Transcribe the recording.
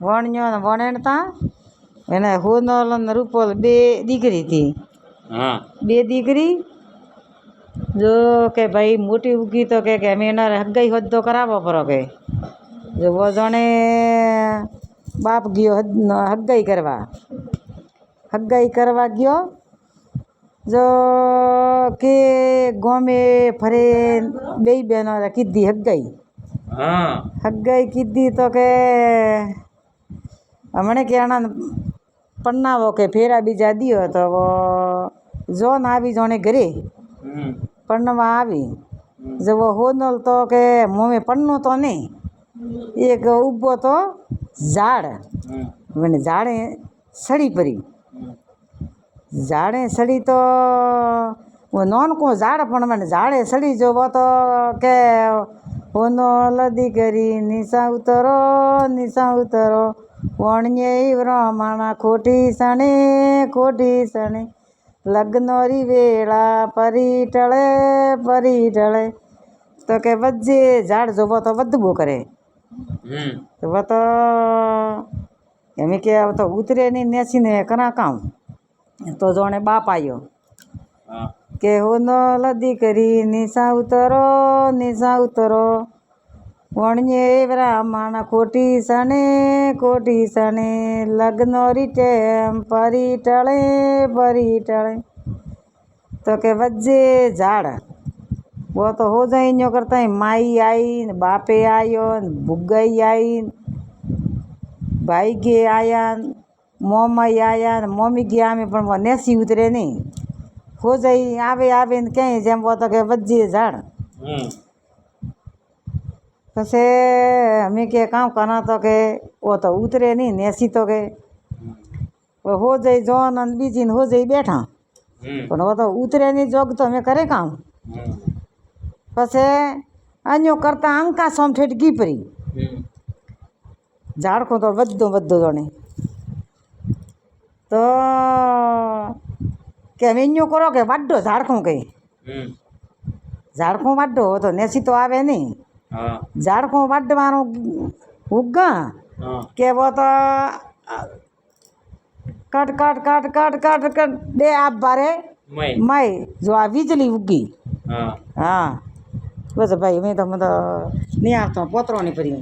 વણ્યો ને વણેણતા એને હોનલ ને રૂપોલ બે દીકરી હતી. બે દીકરી જો કે ભાઈ મોટી ઉગી તો કે અમે એના હગાઈ હોદ્દો કરાવવો પડો કે જો જણે બાપ ગયો હગાઈ કરવા ગયો જો કે ગોમે ફરે બે બહેનો કીધી હગાઈ કીધી તો કે હમણે કે આના પન્નાવો કે ફેરા બીજા દિયો તો જોન આવી જોણે ઘરે પન્નવા આવી જવો હોનલ તો કે મોમે પન્નું તો નહીં એક ઊભો તો ઝાડ મને ઝાડે સડી પડી ઝાડે સડી તો નોનકો ઝાડ પણ મને ઝાડે સડી જોવો તો કે હોનલ દીકરી નિશા ઉતરો વણ્યે બ્રહ્મણા ખોટી સણે લગ્નોરી વેળા પરી ટળે તો કે વચ્ચે ઝાડ જોવો તો વધબો કરે તો એમ કે તો ઉતરે નહીં નેસીને કરા કામ તો જોણે બાપ આવ્યો કે હોનલ દીકરી નિશા ઉતરો વણ્યે બ્રાહ્મણ ખોટી સણે લગ્નોરી ટેમ પરી ટળે તો કે વચ્ચે ઝાડ वो तो हो जाए इन करता है माई आई न बापे आयो न भुगई आई भाई गे आया मोमाई आया न मम्मी ગયા અમે પણ નેસી ઉતરે નહીં હો જાય આવે ને ક્યાંય જેમ वो तो કે વચ્ચે ઝાડ પછી અમે કે કામ કરા તો કે वो तो ઉતરે નહીં નેસી તો કે હો જાય જોન અને બીજીને હો જાય બેઠા પણ वो तो ઉતરે નહીં જોગ તો અમે કરે કામ પછી અન્યો કરતા અંકા સોમઠેઠ ગી પરી ઝાડખો તો વધો જોણે તો કે અમે અન્યો કરો કે વાડો ઝાડખો કહી ઝાડખો વાડો તો નેસી તો આવે નહીં ઝાડખો વાડવાનું ઉગા કે वो तो કટ દે આપ બારે માય જો આ વીજળી ઉગી હા બસ ભાઈ મેં તો નહીં આવતો પોતરો નહીં પડી